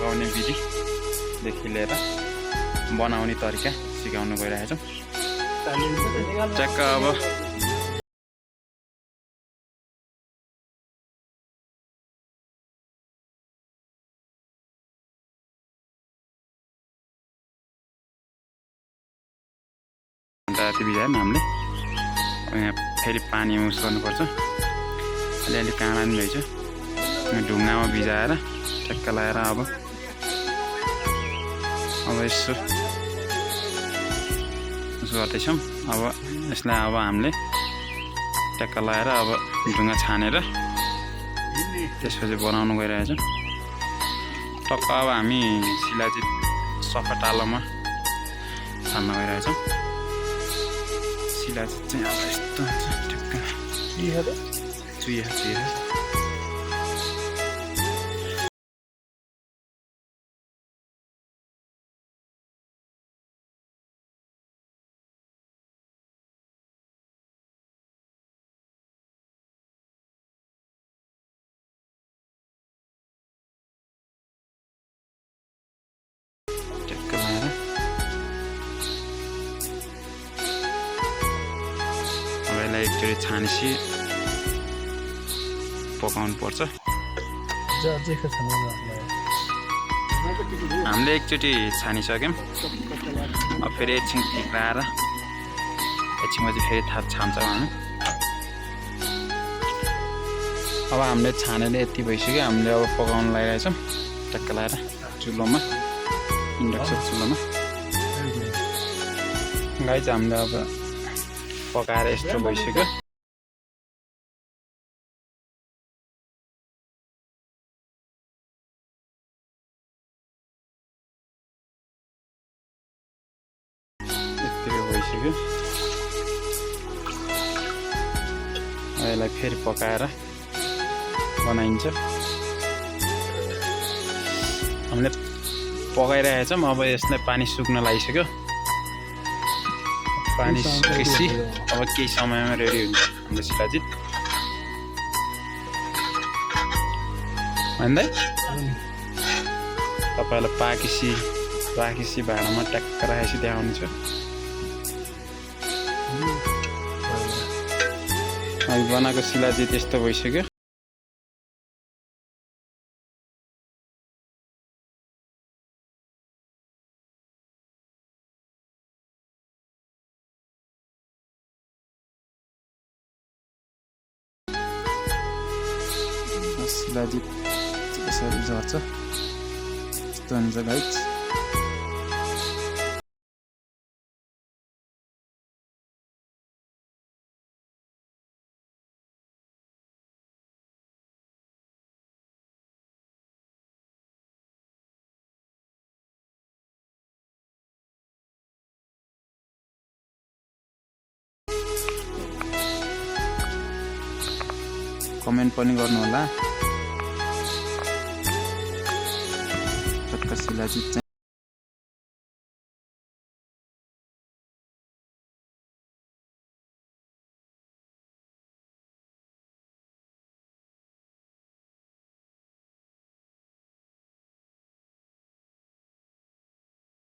पकाउने विधिदेखि लिएर बनाउने तरिका सिकाउनु गइरहेको छौँ। ट्याक्क अब यति भिजायौँ हामीले। यहाँ फेरि पानी युज गर्नुपर्छ। अलिअलि काँडा पनि रहेछ, ढुङ्गामा भिजाएर ट्याक्क लगाएर अब यसो गर्दैछौँ। अब यसलाई अब हामीले ट्याक्क लगाएर अब ढुङ्गा छानेर त्यसपछि बनाउनु गइरहेछौँ। टक्क अब हामी शिलाजित सफा टालोमा छान्न गइरहेछौँ। शिलाजित चाहिँ अब यस्तो हुन्छ, ठ्याक्क चुया यसलाई एकचोटि छानेपछि पकाउनु पर्छ। हामीले एकचोटि छानिसक्यौँ। अब फेरि एकछिन टिक्राएर एकछिनमा चाहिँ फेरि छान्छौँ हामी। अब हामीले छानेर यति भइसक्यो। हामीले अब पकाउन लागिरहेछौँ टक्क लगाएर चुलोमा, इन्डक्सन चुलोमा। गाई चाहिँ हामीले अब पकाएर यस्तो भइसक्यो। यतिको भइसक्यो। यसलाई फेरि पकाएर बनाइन्छ। हामीले पकाइरहेछौँ। अब यसलाई पानी सुक्न लागिसक्यो। पानी सुकेपछि अब केही समयमा रेडी हुन्छ हाम्रो शिलाजित। भन्दै तपाईँलाई पाकेपछि भाँडामा ट्याक्क राखेपछि देखाउनेछु। अहिले बनाएको शिलाजित यस्तो भइसक्यो। शिलाजित यसरी झर्छ, यस्तो हुन्छ गाइस। कमेन्ट पनि गर्नु होला। शिलाजित